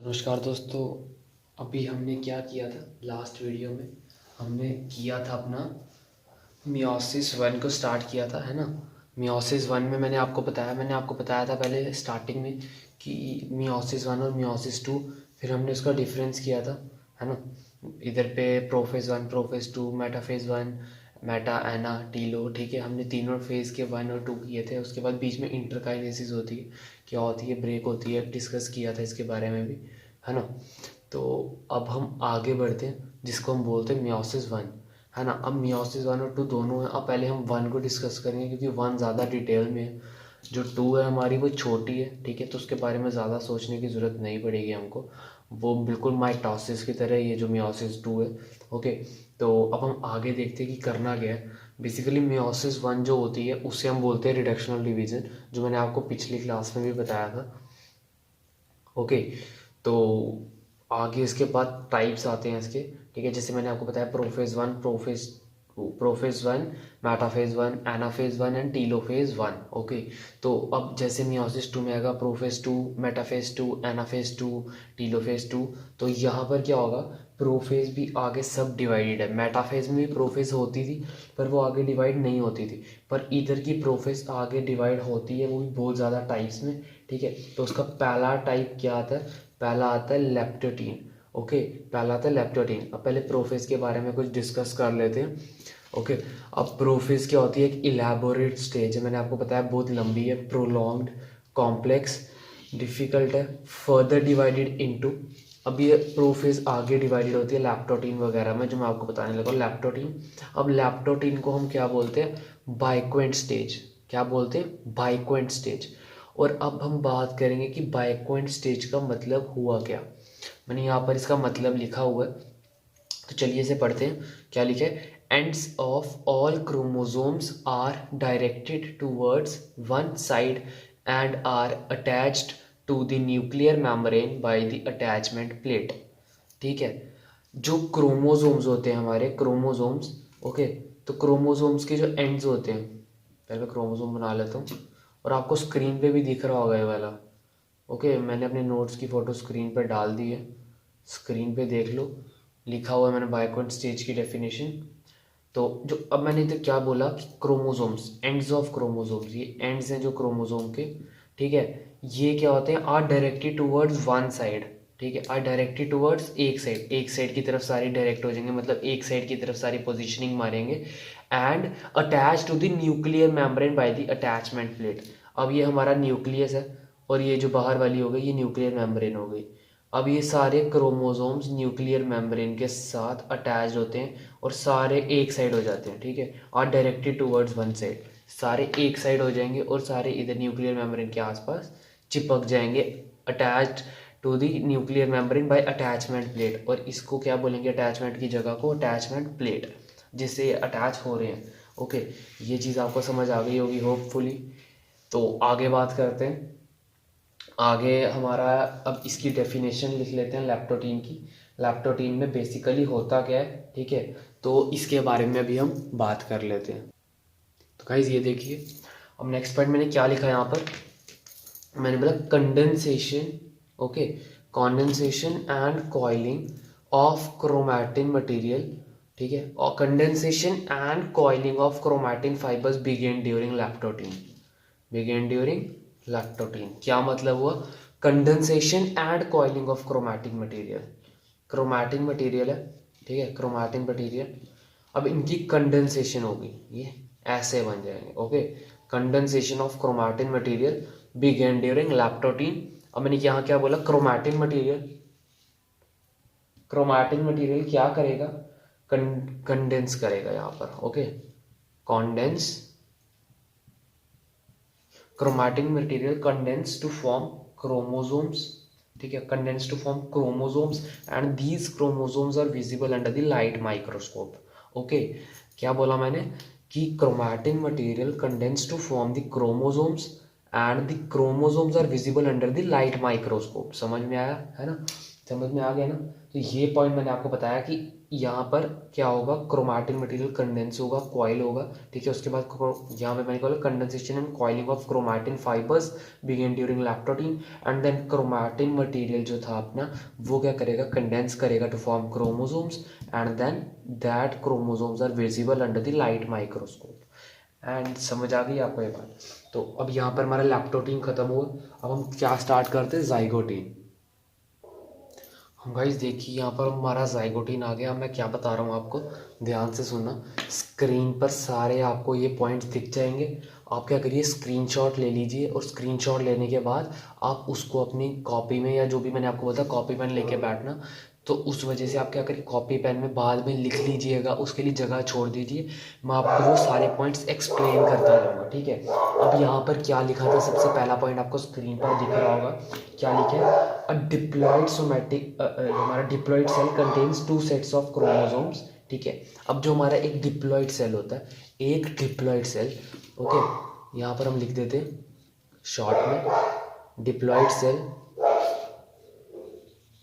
नमस्कार दोस्तों। अभी हमने क्या किया था लास्ट वीडियो में? हमने किया था अपना मियोसिस वन को स्टार्ट किया था, है ना। मियोसिस वन में मैंने आपको बताया था पहले स्टार्टिंग में कि मियोसिस वन और मियोसिस टू, फिर हमने उसका डिफरेंस किया था, है ना। इधर पे prophase one, prophase two, metaphase one, meta, ana, telo, ठीक है। हमने तीनों फेज़ के वन और टू किए थे। उसके बाद बीच में इंटरकाइनेसिस होती है, क्या होती है, ब्रेक होती है, डिस्कस किया था इसके बारे में भी, है ना। तो अब हम आगे बढ़ते हैं, जिसको हम बोलते हैं मियोसिस वन, है ना। अब मियोसिस वन और टू दोनों हैं। अब पहले हम वन को डिस्कस करेंगे क्योंकि वन ज़्यादा डिटेल में है। जो टू है हमारी वो छोटी है, ठीक है, तो उसके बारे में ज़्यादा सोचने की ज़रूरत नहीं पड़ेगी हमको। वो बिल्कुल माइटोसिस की तरह ये जो मियोसिस टू है। ओके, तो अब हम आगे देखते हैं कि करना क्या है। बेसिकली मियोसिस वन जो होती है उसे हम बोलते हैं रिडक्शनल डिवीज़न, जो मैंने आपको पिछली क्लास में भी बताया था। ओके, तो आगे इसके बाद टाइप्स आते हैं इसके, ठीक है। जैसे मैंने आपको बताया prophase one, prophase one, metaphase one, anaphase one and telophase one. Okay, तो अब जैसे मियोसिस टू में आएगा prophase two, metaphase two, anaphase two, telophase two. तो यहाँ पर क्या होगा, प्रोफेज भी आगे सब डिवाइडेड है। मेटाफेज में भी प्रोफेज होती थी पर वो आगे डिवाइड नहीं होती थी, पर इधर की प्रोफेज आगे डिवाइड होती है, वो भी बहुत ज़्यादा टाइप्स में, ठीक है। तो उसका पहला टाइप क्या आता है? पहला आता है लेप्टोटीन। ओके, पहला आता है लेप्टोटीन। अब पहले प्रोफेज के बारे में कुछ डिस्कस कर लेते हैं। ओके, अब प्रोफेज क्या होती है? एक इलेबोरेट स्टेज है, मैंने आपको बताया बहुत लंबी है, प्रोलॉन्ग्ड, कॉम्प्लेक्स, डिफ़िकल्ट है, फर्दर डिवाइडेड इनटू। अब ये प्रोफेज आगे डिवाइडेड होती है लैप्टोटीन वगैरह में, जो मैं आपको बताने लगा लैप्टोटीन। अब लैप्टोटीन को हम क्या बोलते हैं? बाइक्वेंट स्टेज। क्या बोलते हैं? बाइक्वेंट स्टेज। और अब हम बात करेंगे कि बाइक्वेंट स्टेज का मतलब हुआ क्या। मैंने यहाँ पर इसका मतलब लिखा हुआ है, तो चलिए इसे पढ़ते हैं। क्या लिखा है? Ends of all chromosomes are directed towards one side and are attached to the nuclear membrane by the attachment plate. ठीक है, जो क्रोमोसोम्स होते हैं हमारे क्रोमोसोम्स, ओके, तो क्रोमोसोम्स के जो एंड्स होते हैं, पहले मैं क्रोमोसोम बना लेता हूँ और आपको स्क्रीन पे भी दिख रहा होगा ये वाला। ओके, मैंने अपने नोट्स की फ़ोटो स्क्रीन पर डाल दी है, स्क्रीन पे देख लो, लिखा हुआ है मैंने बाइक्वेंट स्टेज की डेफिनेशन। तो जो अब मैंने इधर क्या बोला कि क्रोमोसोम्स, एंड्स ऑफ क्रोमोसोम्स, ये एंड्स हैं जो क्रोमोसोम के, ठीक है। ये क्या होते हैं? Are directed towards one side, ठीक है, आर डायरेक्टेड टूवर्ड्स एक साइड, एक साइड की तरफ सारी डायरेक्ट हो जाएंगे, मतलब एक साइड की तरफ सारी पोजीशनिंग मारेंगे। And attach to the nuclear membrane by the attachment plate. अब ये हमारा न्यूक्लियस है और ये जो बाहर वाली हो गई ये न्यूक्लियर मेम्ब्रेन हो गई। अब ये सारे क्रोमोसोम्स न्यूक्लियर मेम्ब्रेन के साथ अटैच होते हैं और सारे एक साइड हो जाते हैं, ठीक है, और डायरेक्टेड टूवर्ड्स वन साइड। सारे एक साइड हो जाएंगे और सारे इधर न्यूक्लियर मेम्ब्रेन के आसपास चिपक जाएंगे, attached to the nuclear membrane by attachment plate. और इसको क्या बोलेंगे? अटैचमेंट की जगह को अटैचमेंट प्लेट, जिससे अटैच हो रहे हैं। ओके, ये चीज़ आपको समझ आ गई होगी होपफुली। तो आगे बात करते हैं। आगे हमारा, अब इसकी डेफिनेशन लिख लेते हैं लैप्टोटीन की। लैप्टोटीन में बेसिकली होता क्या है, ठीक है, तो इसके बारे में भी हम बात कर लेते हैं। तो गाइस ये देखिए, अब नेक्स्ट पॉइंट मैंने क्या लिखा है यहाँ पर, मैंने बोला condensation. Okay, condensation and coiling of chromatin material, ठीक है, और condensation and coiling of chromatin fibers begin during leptotene. Begin during leptotene. क्या मतलब हुआ? Condensation and coiling of chromatic material. Chromatin material है, ठीक है, क्रोमैटिन मटेरियल। अब इनकी कंडेंसेशन होगी, ये ऐसे बन जाएंगे। Okay, condensation of chromatin material begin during leptotene. अब मैंने यहाँ क्या बोला? क्रोमैटिन मटेरियल, क्रोमैटिन मटेरियल क्या करेगा? कंडेंस करेगा यहाँ पर। Okay, condense, chromatic material condense to form chromosomes, ठीक है, condense to form chromosomes and these chromosomes are visible under the light microscope. Okay, क्या बोला मैंने? कि chromatic material condense to form the chromosomes and the chromosomes are visible under the light microscope. समझ में आया है ना? समझ में आ गया ना। तो ये पॉइंट मैंने आपको बताया कि यहाँ पर क्या होगा, क्रोमैटिन मटेरियल कंडेंस होगा, कॉइल होगा, ठीक है। उसके बाद यहाँ पे मैंने बोला condensation and coiling of chromatin fibers begin during leptotene, and then chromatin material जो था अपना वो क्या करेगा, कंडेंस करेगा to form chromosomes, and then that chromosomes are visible under the light microscope. And समझ आ गई आपको ये बात। तो अब यहाँ पर हमारा लैक्टोटीन खत्म हुआ, अब हम क्या स्टार्ट करते हैं, जाइगोटीन। हम गाइस देखिए यहाँ पर हमारा जाइगोटीन आ गया। अब मैं क्या बता रहा हूँ आपको, ध्यान से सुनना। स्क्रीन पर सारे आपको ये पॉइंट्स दिख जाएंगे। आप क्या करिए, स्क्रीनशॉट ले लीजिए, और स्क्रीनशॉट लेने के बाद आप उसको अपनी कॉपी में, या जो भी मैंने आपको बताया कॉपी पेन लेके बैठना। तो उस वजह से आप क्या करिए, कॉपी पेन में बाद में लिख लीजिएगा, उसके लिए जगह छोड़ दीजिए। मैं आपको वो सारे पॉइंट्स एक्सप्लेन करता जाऊँगा, ठीक है। अब यहाँ पर क्या लिखा था, सबसे पहला पॉइंट आपको स्क्रीन पर दिख रहा होगा, क्या लिखा है, अ डिप्लॉइड सोमैटिक, हमारा diploid cell contains 2 sets of chromosomes, ठीक है। अब जो हमारा एक डिप्लॉइड सेल होता है, एक डिप्लॉइड सेल, ओके, यहाँ पर हम लिख देते हैं शॉर्ट में diploid cell,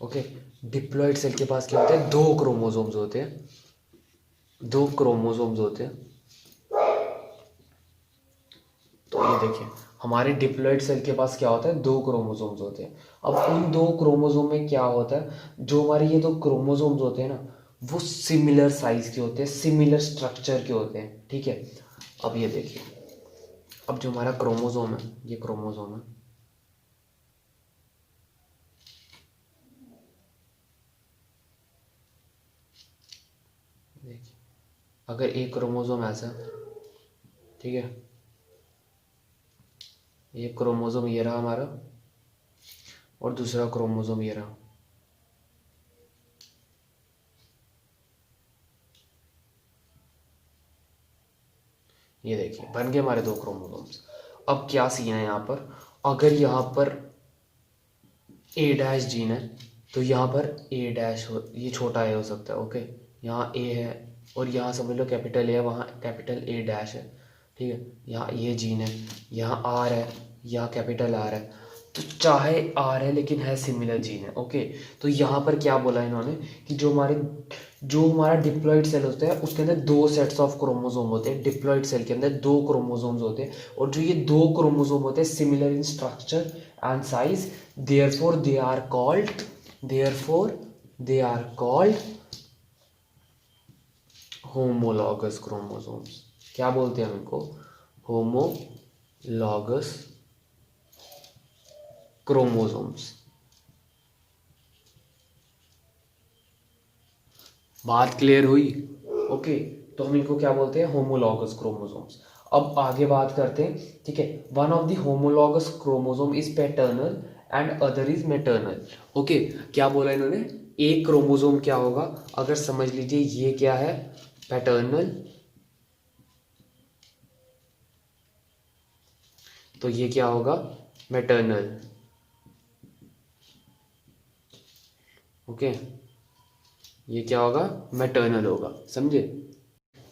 okay. Diploid cell के पास क्या होता है, 2 क्रोमोसोम्स होते हैं, 2 क्रोमोसोम्स होते हैं। तो ये देखिए हमारे डिप्लॉइड सेल के पास क्या होता है, 2 क्रोमोसोम्स होते हैं। अब उन 2 क्रोमोसोम में क्या होता है, जो हमारे ये 2 क्रोमोसोम्स होते हैं ना, वो सिमिलर साइज के होते हैं, सिमिलर स्ट्रक्चर के होते हैं, ठीक है। अब ये देखिए, अब जो हमारा क्रोमोसोम है, ये क्रोमोसोम है, देखिए अगर एक क्रोमोसोम ऐसा, ठीक है, ये क्रोमोसोम ये रहा हमारा, और दूसरा क्रोमोसोम ये रहा, ये देखिए बन गए हमारे 2 क्रोमोसोम्स। अब क्या सीन है यहाँ पर, अगर यहाँ पर ए डैश जीन है, तो यहाँ पर ए डैश हो, ये छोटा ए हो सकता है, ओके। यहाँ ए है, और यहाँ समझ लो कैपिटल ए है, वहाँ कैपिटल ए डैश है, ठीक है। यहाँ ये जीन है, यहाँ आर है, यहाँ कैपिटल आर है। तो चाहे आर है लेकिन है सिमिलर जीन है, ओके। तो यहाँ पर क्या बोला इन्होंने कि जो हमारा डिप्लॉइड सेल होता है उसके अंदर 2 सेट्स ऑफ क्रोमोसोम होते हैं, डिप्लॉइड सेल के अंदर 2 क्रोमोसोम्स होते हैं, और जो ये 2 क्रोमोसोम होते हैं similar in structure and size, therefore they are called, therefore they are called homologous chromosomes। क्या बोलते हैं हम इनको, homologous chromosomes। बात क्लियर हुई, ओके। तो हम इनको क्या बोलते हैं, होमोलॉगस क्रोमोसोम्स। अब आगे बात करते हैं, ठीक है। One of the homologous chromosome is paternal and other is maternal, okay. क्या बोला इन्होंने, एक क्रोमोसोम क्या होगा, अगर समझ लीजिए ये क्या है, पैटर्नल, तो ये क्या होगा, मैटर्नल, ओके। ये क्या होगा, मैटर्नल होगा, समझे।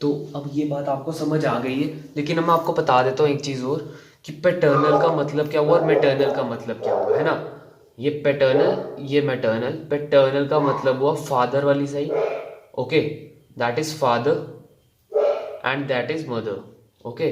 तो अब ये बात आपको समझ आ गई है, लेकिन अब मैं आपको बता देता हूँ एक चीज़ और, कि पैटर्नल का मतलब क्या हुआ और मैटर्नल का मतलब क्या हुआ, है ना। ये पैटर्नल, ये मैटर्नल। पैटर्नल का मतलब हुआ फादर वाली side, okay, that is father, and that is mother, okay.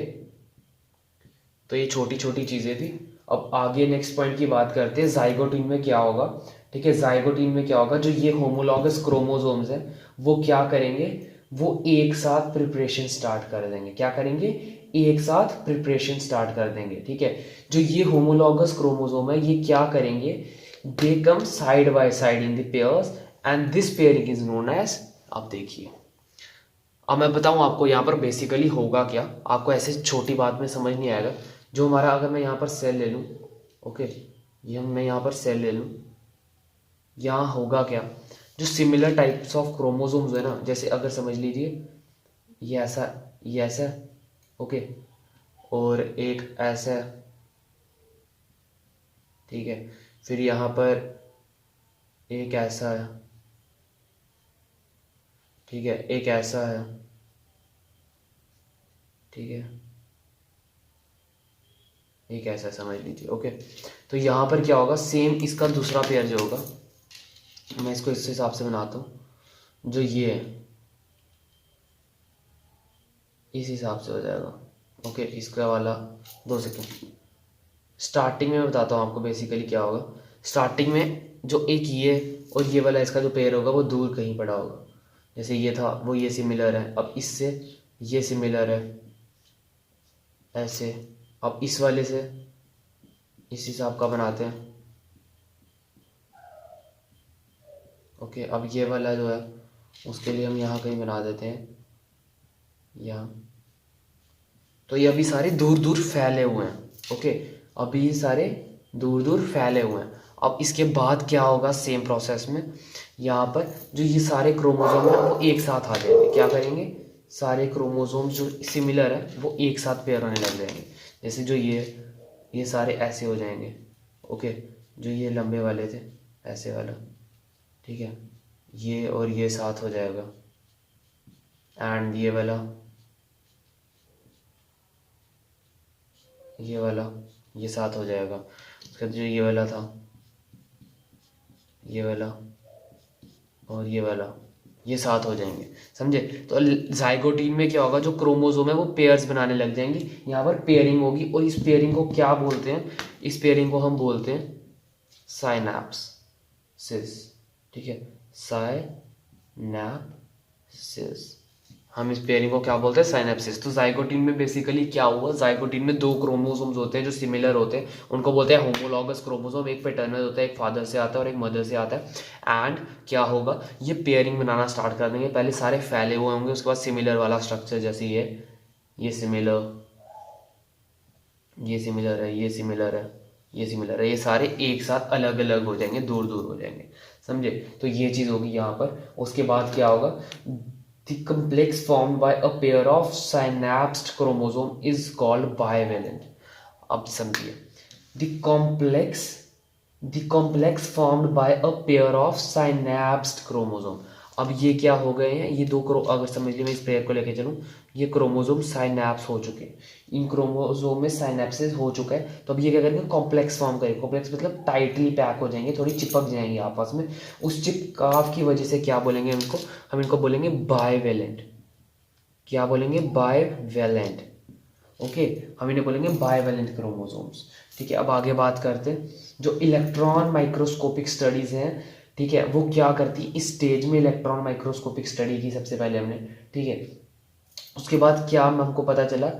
तो ये छोटी छोटी चीज़ें थी। अब आगे नेक्स्ट पॉइंट की बात करते हैं, जाइगोटीन में क्या होगा, ठीक है। जाइगोटीन में क्या होगा, जो ये होमोलॉगस क्रोमोसोम्स हैं वो क्या करेंगे, वो एक साथ प्रिपरेशन स्टार्ट कर देंगे। क्या करेंगे, एक साथ प्रिपरेशन स्टार्ट कर देंगे, ठीक है। जो ये होमोलॉगस क्रोमोसोम है ये क्या करेंगे, they come side by side in the pairs, and this pairing is known as, अब देखिए, अब मैं बताऊं आपको यहाँ पर बेसिकली होगा क्या, आपको ऐसे छोटी बात में समझ नहीं आएगा। जो हमारा, अगर मैं यहाँ पर सेल ले लूँ, ओके, ये मैं यहाँ पर सेल ले लूँ, यहाँ होगा क्या, जो सिमिलर टाइप्स ऑफ क्रोमोसोम्स है ना, जैसे अगर समझ लीजिए ये ऐसा, ये ऐसा, ओके, और एक ऐसा, ठीक है। फिर यहाँ पर एक ऐसा है, ठीक है, एक ऐसा है, ठीक है, एक ऐसा समझ लीजिए, ओके। तो यहाँ पर क्या होगा, सेम इसका दूसरा पेयर जो होगा, मैं इसको इस हिसाब से बनाता हूँ, जो ये है इस हिसाब से हो जाएगा। ओके, इसका वाला 2 सेकेंड। स्टार्टिंग में मैं बताता हूँ आपको बेसिकली क्या होगा। स्टार्टिंग में जो एक ये और ये वाला इसका जो पेयर होगा वो दूर कहीं पड़ा होगा। जैसे ये था वो ये सिमिलर है, अब इससे ये सिमिलर है ऐसे। अब इस वाले से इस हिसाब का बनाते हैं। ओके, अब ये वाला जो है उसके लिए हम यहाँ कहीं बना देते हैं, यहाँ। तो ये अभी सारे दूर दूर फैले हुए हैं। ओके, अभी ये सारे दूर दूर फैले हुए हैं। अब इसके बाद क्या होगा सेम प्रोसेस में, यहाँ पर जो ये सारे क्रोमोसोम है वो एक साथ आ जाएंगे। क्या करेंगे, सारे क्रोमोसोम जो सिमिलर है वो एक साथ पेयर होने लग जाएंगे। जैसे जो ये सारे ऐसे हो जाएंगे। ओके, जो ये लंबे वाले थे ऐसे वाला, ठीक है, ये और ये साथ हो जाएगा। एंड ये वाला ये साथ हो जाएगा। उसके बाद जो ये वाला था, ये वाला और ये वाला ये साथ हो जाएंगे। समझे? तो जाइगोटीन में क्या होगा, जो क्रोमोसोम है वो पेयर्स बनाने लग जाएंगे। यहाँ पर पेयरिंग होगी और इस पेयरिंग को क्या बोलते हैं, इस पेयरिंग को हम बोलते हैं साइनैप्सिस। ठीक है, साइनैप्सिस। हम इस पेयरिंग को क्या बोलते हैं, साइनेप्सिस। तो जाइगोटीन में बेसिकली क्या हुआ, जाइगोटीन में 2 क्रोमोसोम्स होते हैं जो सिमिलर होते हैं, उनको बोलते हैं होमोलॉगस क्रोमोसोम। एक पैटर्नल होता है, एक फादर से आता है और एक मदर से आता है। एंड क्या होगा, ये पेयरिंग बनाना स्टार्ट कर देंगे। पहले सारे फैले हुए होंगे, उसके बाद सिमिलर वाला स्ट्रक्चर, जैसे ये सिमिलर, ये सिमिलर है, ये सिमिलर है, ये सिमिलर है, ये सारे एक साथ अलग अलग हो जाएंगे, दूर दूर हो जाएंगे। समझे? तो ये चीज़ होगी यहाँ पर। उसके बाद क्या होगा, the complex formed by a pair of synapsed chromosome is called bivalent। अब समझिए, the complex formed by a pair of synapsed chromosome. अब ये क्या हो गए हैं, ये अगर समझ लीजिए मैं इस पेयर को लेके चलूँ, ये क्रोमोसोम साइनैप्स हो चुके हैं, इन क्रोमोसोम में साइनैप्सिस हो चुका है। तो अब ये क्या करेंगे, कॉम्प्लेक्स फॉर्म करेंगे। कॉम्प्लेक्स मतलब टाइटली पैक हो जाएंगे, थोड़ी चिपक जाएंगे आपस में। उस चिपकाव की वजह से क्या बोलेंगे इनको, हम इनको बोलेंगे बाइवेलेंट। क्या बोलेंगे, बाइवेलेंट। ओके, हम इन्हें बोलेंगे बाइवेलेंट क्रोमोसोम्स। ठीक है, अब आगे बात करते हैं जो इलेक्ट्रॉन माइक्रोस्कोपिक स्टडीज हैं। ठीक है, वो क्या करती है, इस स्टेज में इलेक्ट्रॉन माइक्रोस्कोपिक स्टडी की सबसे पहले हमने। ठीक है, उसके बाद क्या हमको पता चला,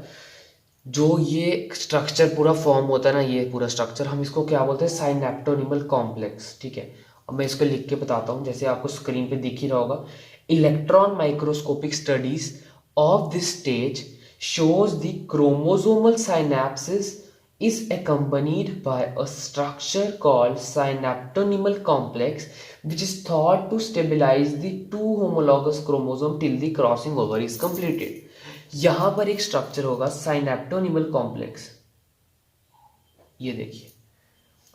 जो ये स्ट्रक्चर पूरा फॉर्म होता है ना, ये पूरा स्ट्रक्चर हम इसको क्या बोलते हैं, साइनेप्टोनिमल कॉम्प्लेक्स। ठीक है, अब मैं इसको लिख के बताता हूँ, जैसे आपको स्क्रीन पे दिख ही रहा होगा। Electron microscopic studies of this stage shows the chromosomal synapses is accompanied by a structure called synaptonymal complex, which is thought to stabilize the 2 homologous chromosome till the crossing over is completed। यहां पर एक structure होगा साइनेप्टोनिमल complex. ये देखिए,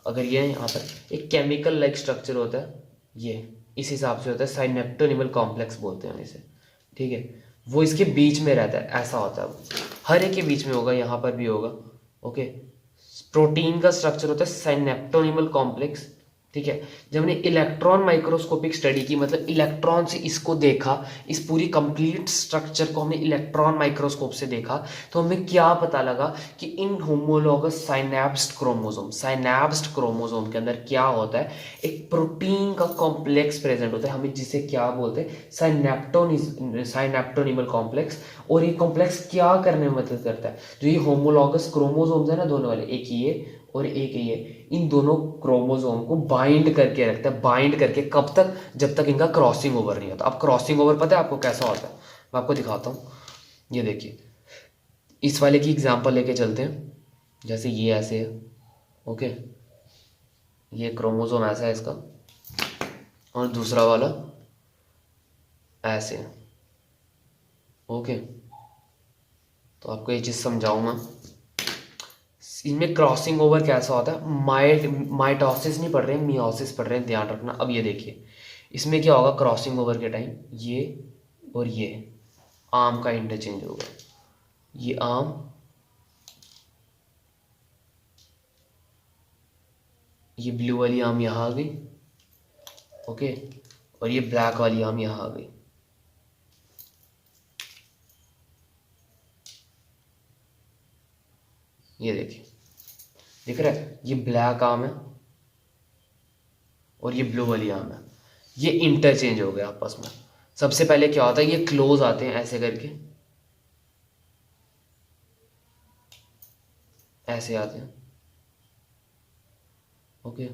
अगर ये यहाँ पर एक केमिकल लाइक स्ट्रक्चर होता है, ये इस हिसाब से होता है, साइनेप्टोनिमल कॉम्प्लेक्स बोलते हैं इसे। ठीक है, वो इसके बीच में रहता है, ऐसा होता है वो, हर एक के बीच में होगा, यहाँ पर भी होगा। ओके, प्रोटीन का स्ट्रक्चर होता है साइनेप्टोनिमल कॉम्प्लेक्स। ठीक है, जब हमने इलेक्ट्रॉन माइक्रोस्कोपिक स्टडी की, मतलब इलेक्ट्रॉन से इसको देखा, इस पूरी कंप्लीट स्ट्रक्चर को हमने इलेक्ट्रॉन माइक्रोस्कोप से देखा, तो हमें क्या पता लगा कि इन होमोलॉगस साइनैप्स्ड क्रोमोसोम के अंदर क्या होता है, एक प्रोटीन का कॉम्प्लेक्स प्रेजेंट होता है, हमें जिसे क्या बोलते हैं, साइनेप्टोनिमल कॉम्प्लेक्स। और ये कॉम्प्लेक्स क्या करने में मदद करता है, जो ये होमोलॉगस क्रोमोसोम्स है ना, दोनों वाले, एक ये और एक ये, इन दोनों क्रोमोसोम को बाइंड करके रखता है। बाइंड करके कब तक, जब तक इनका क्रॉसिंग ओवर नहीं होता। अब क्रॉसिंग ओवर पता है आपको कैसा होता है, मैं आपको दिखाता हूँ। ये देखिए, इस वाले की एग्जांपल लेके चलते हैं। जैसे ये ऐसे है, ओके, ये क्रोमोसोम ऐसा है इसका, और दूसरा वाला ऐसे है। ओके, तो आपको ये चीज़ समझाऊँ मैं, इनमें क्रॉसिंग ओवर कैसा होता है, माइटोसिस नहीं पढ़ रहे हैं, मियोसिस पढ़ रहे हैं, ध्यान रखना। अब ये देखिए, इसमें क्या होगा क्रॉसिंग ओवर के टाइम, ये और ये आर्म का इंटरचेंज होगा। ये आर्म, ये ब्लू वाली आर्म यहाँ आ गई, ओके, और ये ब्लैक वाली आर्म यहाँ आ गई। ये देखिए, दिख रहा है, ये ब्लैक आर्म है और ये ब्लू वाली आर्म है, ये इंटरचेंज हो गया आपस में। सबसे पहले क्या होता है, ये क्लोज आते हैं ऐसे करके, ऐसे आते हैं, ओके,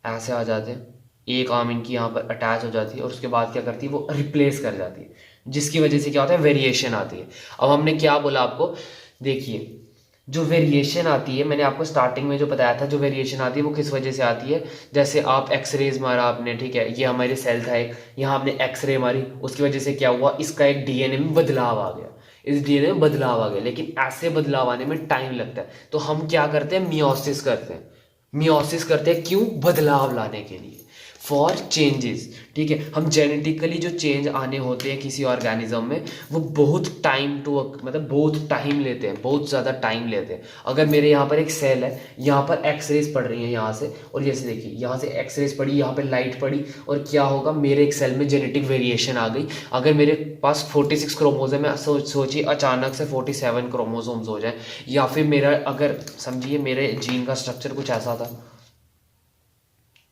ऐसे आ जाते हैं, एक आर्म इनकी यहाँ पर अटैच हो जाती है और उसके बाद क्या करती है, वो रिप्लेस कर जाती है, जिसकी वजह से क्या होता है, वेरिएशन आती है। अब हमने क्या बोला आपको, देखिए, जो वेरिएशन आती है, मैंने आपको स्टार्टिंग में जो बताया था, जो वेरिएशन आती है वो किस वजह से आती है, जैसे आप एक्सरेज मारा आपने, ठीक है, ये हमारी सेल था एक, यहाँ आपने एक्सरे मारी, उसकी वजह से क्या हुआ, इसका एक डीएनए में बदलाव आ गया, इस डीएनए में बदलाव आ गया, लेकिन ऐसे बदलाव आने में टाइम लगता है, तो हम क्या करते हैं, मियोसिस करते हैं। मियोसिस करते हैं क्यों, बदलाव लाने के लिए, फॉर चेंजेस, ठीक है। हम जेनेटिकली जो चेंज आने होते हैं किसी ऑर्गेनिज्म में, वो बहुत टाइम टू, मतलब बहुत टाइम लेते हैं, बहुत ज़्यादा टाइम लेते हैं। अगर मेरे यहाँ पर एक सेल है, यहाँ पर एक्सरेज पड़ रही है यहाँ से, और जैसे देखिए यहाँ से एक्सरेज पड़ी, यहाँ पे लाइट पड़ी, और क्या होगा, मेरे एक सेल में जेनेटिक वेरिएशन आ गई। अगर मेरे पास 46 क्रोमोजोम है, सोचिए अचानक से 47 क्रोमोजोम्स हो जाए, या फिर मेरा, अगर समझिए मेरे जीन का स्ट्रक्चर कुछ ऐसा था,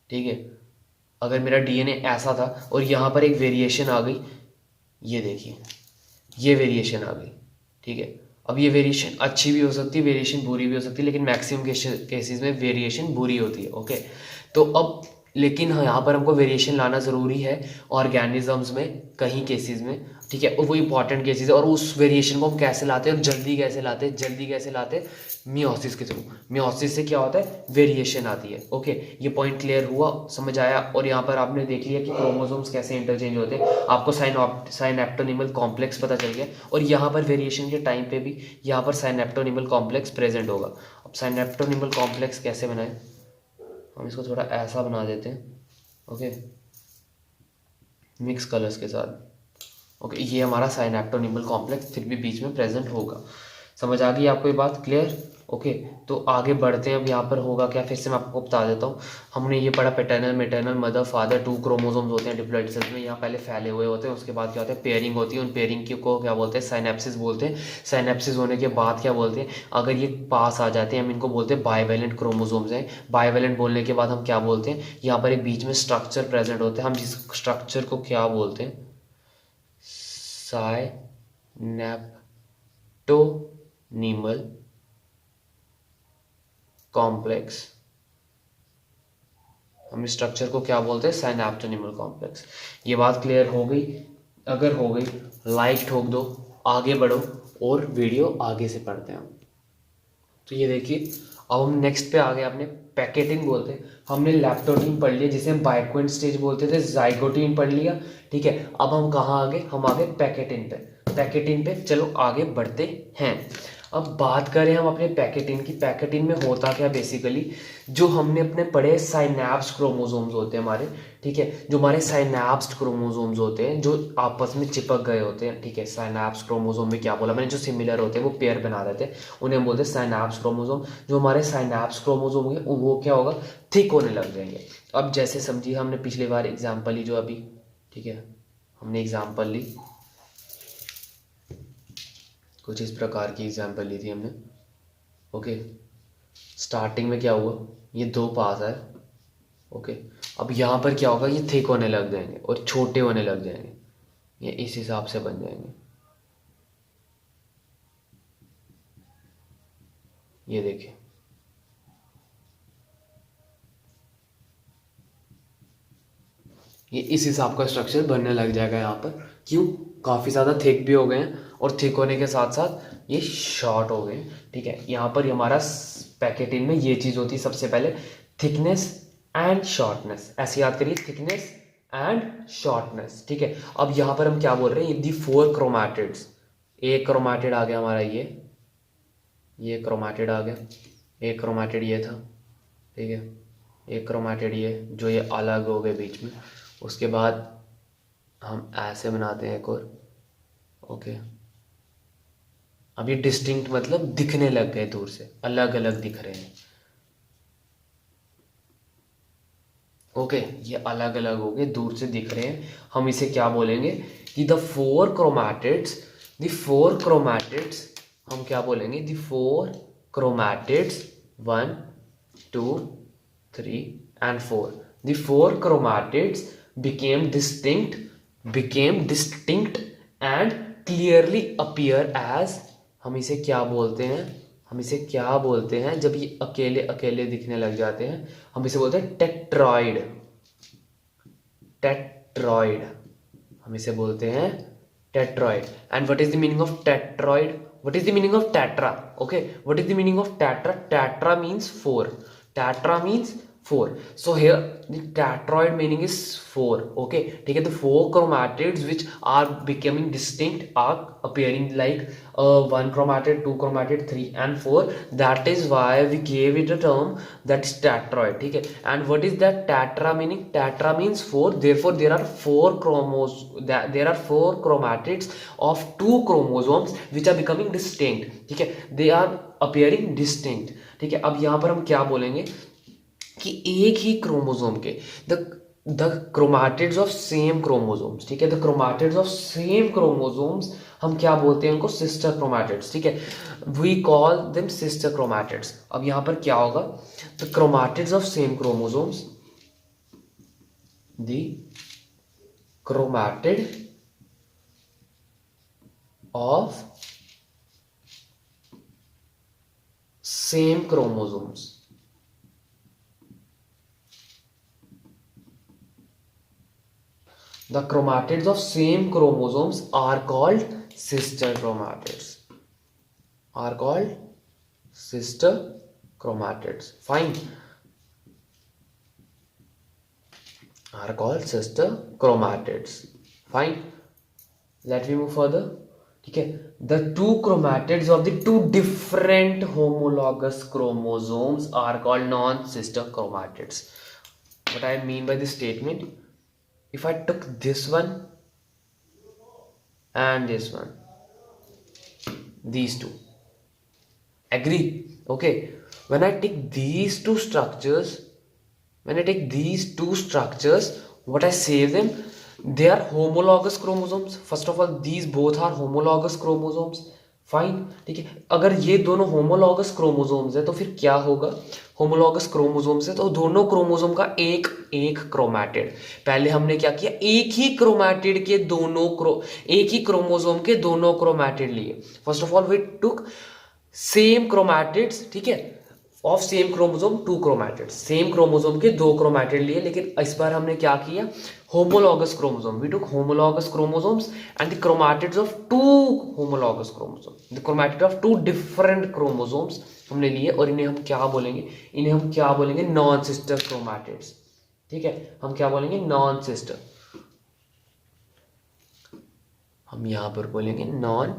ठीक है, अगर मेरा डीएनए ऐसा था और यहाँ पर एक वेरिएशन आ गई, ये देखिए, ये वेरिएशन आ गई, ठीक है। अब ये वेरिएशन अच्छी भी हो सकती है, वेरिएशन बुरी भी हो सकती है, लेकिन मैक्सिमम केसेस में वेरिएशन बुरी होती है, ओके। तो अब लेकिन हाँ, यहाँ पर हमको वेरिएशन लाना ज़रूरी है ऑर्गेनिजम्स में, कहीं केसेस में, ठीक है, और वो इंपॉर्टेंट केसेस है। और उस वेरिएशन को हम कैसे लाते हैं और जल्दी कैसे लाते हैं, जल्दी कैसे लाते हैं, मियोसिस के थ्रू। मियोसिस से क्या होता है, वेरिएशन आती है, ओके। ये पॉइंट क्लियर हुआ, समझ आया। और यहाँ पर आपने देख लिया कि क्रोमोसोम्स कैसे इंटरचेंज होते हैं, आपको साइनेप्टोनिमल कॉम्प्लेक्स पता चल गया, और यहाँ पर वेरिएशन के टाइम पे भी यहाँ पर साइनेप्टोनिमल कॉम्प्लेक्स प्रेजेंट होगा। अब साइनेप्टोनिमल कॉम्प्लेक्स कैसे बनाए, हम इसको थोड़ा ऐसा बना देते हैं, ओके, मिक्स कलर्स के साथ, ओके। ये हमारा साइनेप्टोनिमल कॉम्प्लेक्स फिर भी बीच में प्रेजेंट होगा। समझ आ गई आपको ये बात, क्लियर, ओके। तो आगे बढ़ते हैं, अब यहाँ पर होगा क्या, फिर से मैं आपको बता देता हूँ। हमने ये पढ़ा, paternal maternal mother father, 2 chromosomes होते हैं डिप्लॉइड सेल्स में, यहाँ पहले फैले हुए होते हैं, उसके बाद क्या होता है, पेयरिंग होती है, उन पेयरिंग को क्या बोलते हैं, साइनेप्सिस बोलते हैं। साइनेप्सिस होने के बाद क्या बोलते हैं, अगर ये पास आ जाते हैं, हम इनको बोलते हैं बाइवेलेंट क्रोमोसोम्स हैं। बाइवेलेंट बोलने के बाद हम क्या बोलते हैं, यहाँ पर एक बीच में स्ट्रक्चर प्रेजेंट होते हैं, हम जिस स्ट्रक्चर को क्या बोलते हैं, साइनेप्टोनिमल कॉम्प्लेक्स। हम इस स्ट्रक्चर को क्या बोलते हैं, साइनेप्टोनिमल कॉम्प्लेक्स। ये बात क्लियर हो गई, अगर हो गई लाइक ठोक दो, आगे बढ़ो और वीडियो आगे से पढ़ते हैं हम। तो ये देखिए, अब हम नेक्स्ट पे आ गए, अपने पैकेटिन बोलते हैं। हमने लैप्टोटीन पढ़ लिया, जिसे हम बाइक्वेंट स्टेज बोलते थे, जाइगोटीन पढ़ लिया, ठीक है। अब हम कहाँ आ गए, हम आ गए पैकेटिन पे। पैकेटिन पे चलो आगे बढ़ते हैं। अब बात करें हम अपने पैकेटिन की, पैकेटिन में होता क्या बेसिकली, जो हमने अपने पढ़े साइनैप्स क्रोमोसोम्स होते हैं हमारे, ठीक है, जो हमारे साइनैप्स क्रोमोसोम्स होते हैं, जो आपस में चिपक गए होते हैं, ठीक है। साइनैप्स क्रोमोसोम में क्या बोला मैंने, जो सिमिलर होते हैं, वो पेयर बना देते हैं, उन्हें हम बोलते हैं साइनैप्स क्रोमोसोम। जो हमारे साइनैप्स क्रोमोसोम है वो क्या होगा, थिक होने लग जाएंगे। अब जैसे समझिए, हमने पिछली बार एग्जाम्पल ली जो अभी, ठीक है, हमने एग्जाम्पल ली, कुछ इस प्रकार की एग्जाम्पल ली थी हमने, ओके। स्टार्टिंग में क्या हुआ, ये 2 पास है, ओके। अब यहाँ पर क्या होगा, ये थिक होने लग जाएंगे और छोटे होने लग जाएंगे, ये इस हिसाब से बन जाएंगे। ये देखिए, ये इस हिसाब का स्ट्रक्चर बनने लग जाएगा यहाँ पर। क्यों, काफ़ी ज़्यादा थिक भी हो गए हैं, और थिक होने के साथ साथ ये शॉर्ट हो गए हैं, ठीक है। यहाँ पर हमारा पैकेटिन में ये चीज़ होती है सबसे पहले, थिकनेस एंड शॉर्टनेस, ऐसे याद करिए, थिकनेस एंड शॉर्टनेस, ठीक है। अब यहाँ पर हम क्या बोल रहे हैं, दी 4 क्रोमैटिड्स। एक क्रोमैटिड आ गया हमारा, ये क्रोमैटिड आ गया, एक क्रोमैटिड ये था, ठीक है, एक क्रोमैटिड ये, जो ये अलग हो गए बीच में। उसके बाद हम ऐसे बनाते हैं एक और, ओके। अब ये डिस्टिंक्ट मतलब दिखने लग गए, दूर से अलग अलग दिख रहे हैं। ओके, ये अलग अलग हो गए, दूर से दिख रहे हैं। हम इसे क्या बोलेंगे कि द फोर क्रोमैटिड्स, हम क्या बोलेंगे, the four chromatids, 1 2 3 and 4, the four chromatids became distinct and clearly appear as, हम इसे क्या बोलते हैं, जब ये अकेले अकेले दिखने लग जाते हैं, हम इसे बोलते हैं टेट्रॉइड, हम इसे बोलते हैं tetrad. And what is the meaning of tetrad, what is the meaning of tetra, okay, what is the meaning of tetra, tetra means four, so here the tetroid meaning is 4, okay, ठीक है। the four chromatids which are becoming distinct are appearing like 1 chromatid, 2 chromatid, 3 and 4, that is why we gave it a term that is tetroid, ठीक है। and what is that tetra meaning, tetra means 4, therefore there are 4 chromatids of 2 chromosomes which are becoming distinct, ठीक है, they are appearing distinct, ठीक है। अब यहाँ पर हम क्या बोलेंगे कि एक ही क्रोमोसोम के the chromatids of same chromosomes, ठीक है, the chromatids of same chromosomes, हम क्या बोलते हैं उनको, सिस्टर क्रोमैटिड्स, ठीक है, we call them sister chromatids. अब यहां पर क्या होगा, the chromatids of same chromosomes, the chromatid of same chromosomes, the chromatids of same chromosomes are called sister chromatids, fine, are called sister chromatids, fine, let me move further, ठीक है। the two chromatids of the two different homologous chromosomes are called non-sister chromatids. What I mean by this statement, if I took this one and this one, these two, agree, okay, when I take these two structures, what I say them, they are homologous chromosomes, first of all these both are homologous chromosomes, fine, ठीक है। अगर ये दोनों homologous chromosomes है तो फिर क्या होगा, होमोलॉगस क्रोमोसोम्स है तो दोनों क्रोमोसोम का एक एक क्रोमैटिड, पहले हमने क्या किया, एक ही क्रोमोसोम के दोनों क्रोमैटिड लिए, first of all we took same chromatids, ठीक है, of same chromosome 2 chromatids, same chromosome के 2 क्रोमैटिड लिए, लेकिन इस बार हमने क्या किया, homologous chromosome, we took homologous chromosomes and the chromatids of 2 homologous chromosomes, the chromatid of 2 different chromosomes हमने लिए, और इन्हें हम क्या बोलेंगे, नॉन सिस्टर क्रोमैटिड्स, ठीक है, हम क्या बोलेंगे, नॉन सिस्टर, हम यहां पर बोलेंगे नॉन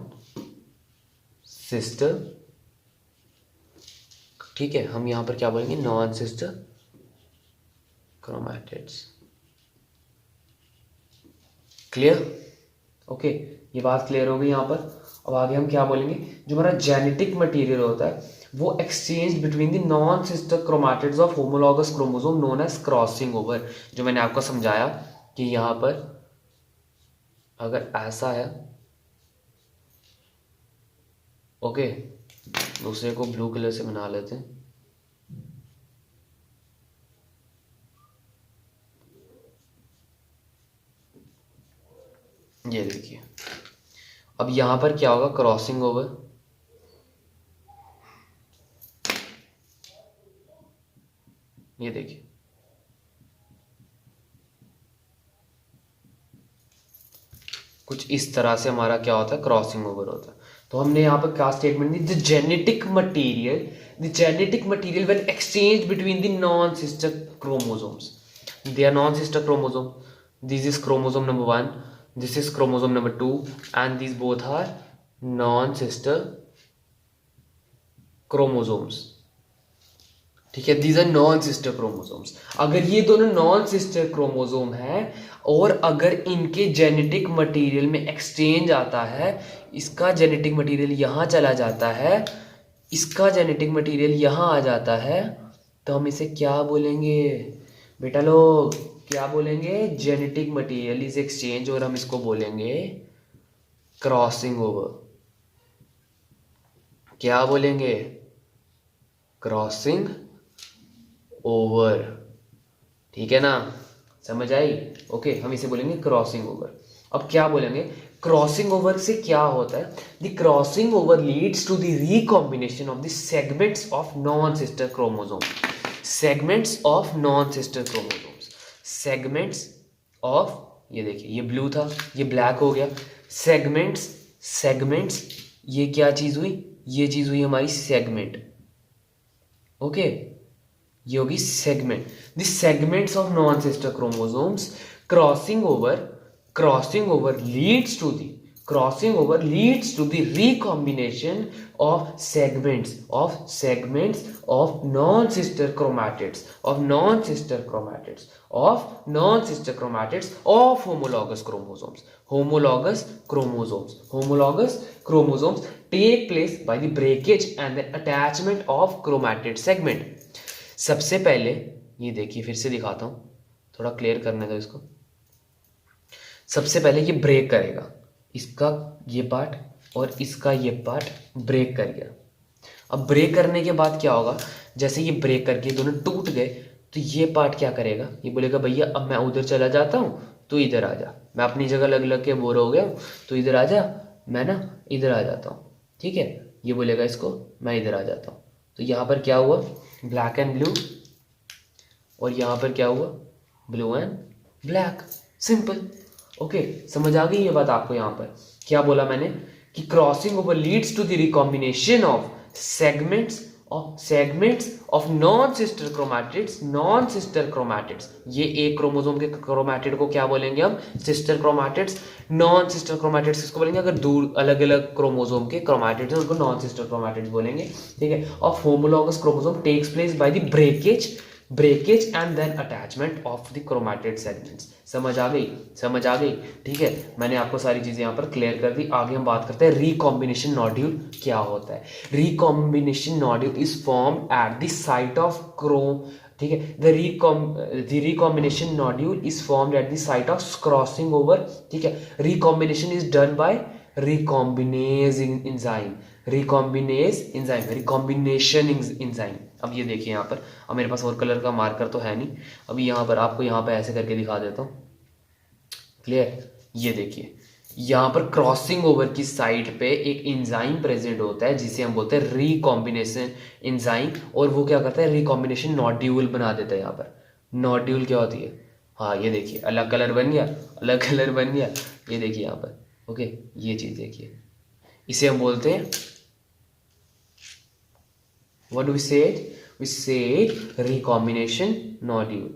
सिस्टर, ठीक है, हम यहां पर क्या बोलेंगे, non sister chromatids, clear, okay, ये बात क्लियर हो गई यहाँ पर। अब आगे हम क्या बोलेंगे, जो हमारा जेनेटिक मटेरियल होता है वो exchange between the non sister chromatids of homologous chromosome known as crossing over, जो मैंने आपको समझाया कि यहाँ पर अगर ऐसा है, ओके, दूसरे को ब्लू कलर से बना लेते हैं, ये देखिए, अब यहां पर क्या होगा, क्रॉसिंग ओवर, ये देखिए, कुछ इस तरह से हमारा क्या होता है, क्रॉसिंग ओवर होता है। तो हमने यहाँ पर क्या स्टेटमेंट दी, the genetic material when exchange between the non sister chromosomes, they are non sister chromosome, this is chromosome number 1, this is chromosome number 2 and these both are non-sister chromosomes, ठीक है, these are non-sister chromosomes। अगर ये दोनों non-sister chromosome है और अगर इनके genetic material में एक्सचेंज आता है, इसका जेनेटिक मटेरियल यहाँ चला जाता है, इसका जेनेटिक मटेरियल यहाँ आ जाता है, तो हम इसे क्या बोलेंगे, बेटा लोग क्या बोलेंगे, जेनेटिक मटेरियल इज एक्सचेंज, और हम इसको बोलेंगे क्रॉसिंग ओवर। क्या बोलेंगे, क्रॉसिंग ओवर, ठीक है ना, समझ आई। ओके, हम इसे बोलेंगे क्रॉसिंग ओवर। अब क्या बोलेंगे, क्रॉसिंग ओवर से क्या होता है, the crossing over leads to the recombination of the segments of non sister chromosome. Segments of non sister chromosomes, segments of, ये देखिए ये ब्लू था, ये ब्लैक हो गया, सेगमेंट्स, सेगमेंट्स, ये क्या चीज हुई, ये चीज हुई हमारी सेगमेंट। ओके, ये होगी segment, the segments of non sister chromosomes crossing over leads to the crossing over leads to the recombination of segments of non-sister chromatids of non-sister chromatids of homologous chromosomes take place by the breakage and the attachment of chromatid segment। सबसे पहले ये देखिए, फिर से दिखाता हूं, थोड़ा clear करने दो इसको। सबसे पहले ये ब्रेक करेगा, इसका ये पार्ट और इसका ये पार्ट ब्रेक कर गया। अब ब्रेक करने के बाद क्या होगा, जैसे ये ब्रेक करके दोनों टूट गए तो ये पार्ट क्या करेगा, ये बोलेगा भैया अब मैं उधर चला जाता हूँ, तो इधर आ जा, मैं अपनी जगह लग लग के बोर हो गया हूँ, तो इधर आ जा, मैं ना इधर आ जाता हूँ, ठीक है। ये बोलेगा इसको मैं इधर आ जाता हूँ, तो यहाँ पर क्या हुआ, ब्लैक एंड ब्लू, और यहाँ पर क्या हुआ, blue and black, simple. Okay, समझ आ गई ये बात आपको। यहाँ पर क्या बोला मैंने कि crossing over leads to the recombination of segments of non sister chromatids. ये एक क्रोमोसोम के क्रोमैटिड को क्या बोलेंगे हम, sister chromatids. Non sister chromatids किसको बोलेंगे, अगर दूर अलग अलग क्रोमोसोम के क्रोमैटिड्स हैं उनको नॉन सिस्टर क्रोमैटिड्स बोलेंगे, ठीक है। Of homologous chromosome takes place by the breakage and then attachment of the chromatid segments. समझ आ गई, ठीक है। मैंने आपको सारी चीजें यहाँ पर क्लियर कर दी। आगे हम बात करते हैं रिकॉम्बिनेशन नोड्यूल क्या होता है। Recombination nodule is form eight the site of Chrome, ठीक है। The recombination nodule is formed at the site of crossing over, ठीक है। Recombination is done by recombinase enzyme. अब ये देखिए यहाँ पर, अब मेरे पास और कलर का मार्कर तो है नहीं, अभी यहाँ पर आपको यहाँ पर ऐसे करके दिखा देता हूँ, क्लियर। ये देखिए यहाँ पर क्रॉसिंग ओवर की साइड पे एक एंजाइम प्रेजेंट होता है जिसे हम बोलते हैं रिकॉम्बिनेशन एंजाइम, और वो क्या करता है, रिकॉम्बिनेशन नोड्यूल बना देता है। यहाँ पर नोड्यूल क्या होती है, हाँ ये देखिए अलग कलर बन गया, ये देखिए यहाँ पर, ओके। ये चीज देखिए, इसे हम बोलते हैं, what do we say it? We say it recombination nodule,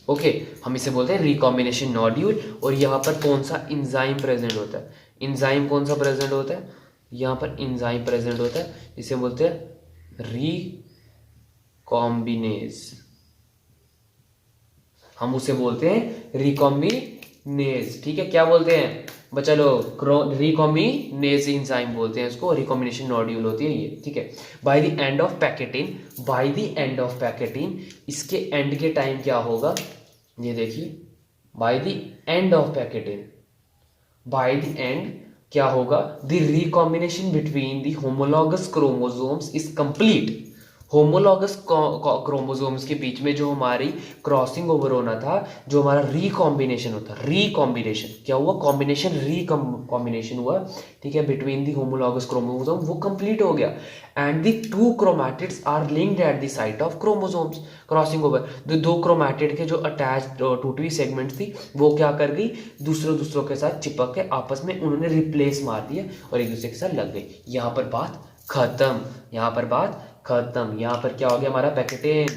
okay, हम इसे बोलते हैं रिकॉम्बिनेशन नोड्यूल। और यहाँ पर कौन सा एंजाइम प्रेजेंट होता है, एंजाइम कौन सा प्रेजेंट होता है, यहाँ पर एंजाइम प्रेजेंट होता है जिसे बोलते हैं रिकॉम्बिनेज, हम उसे बोलते हैं रिकॉम्बिनेज, ठीक है। क्या बोलते हैं बच्चा लोग, रिकॉम्बिनेज एंजाइम बोलते हैं इसको, रिकॉम्बिनेशन नोड्यूल होती है ये, ठीक है। By the end of pachytene, इसके एंड के टाइम क्या होगा, ये देखिए, बाय द एंड क्या होगा, the recombination between the homologous chromosomes is complete. Homologous chromosomes के बीच में जो हमारी क्रॉसिंग ओवर होना था, जो हमारा रिकॉम्बिनेशन होता, रिकॉम्बिनेशन क्या हुआ, कॉम्बिनेशन हुआ, ठीक है, बिटवीन दी होमोलॉगस क्रोमोसोम, वो कंप्लीट हो गया। And the two chromatids are linked at the site of chromosomes crossing over. दो क्रोमैटिड के जो अटैच टूटी हुई सेगमेंट थी वो क्या कर गई, दूसरों के साथ चिपक के आपस में उन्होंने रिप्लेस मार दिया और एक दूसरे के साथ लग गई। यहाँ पर बात खत्म। यहाँ पर क्या हो गया हमारा पैकेटिन,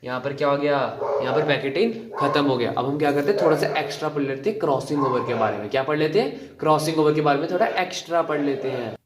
यहाँ पर क्या हो गया, यहाँ पर पैकेटिन खत्म हो गया। अब हम क्या करते हैं, थोड़ा सा एक्स्ट्रा पढ़ लेते हैं क्रॉसिंग ओवर के बारे में। क्या पढ़ लेते हैं, क्रॉसिंग ओवर के बारे में थोड़ा एक्स्ट्रा पढ़ लेते हैं।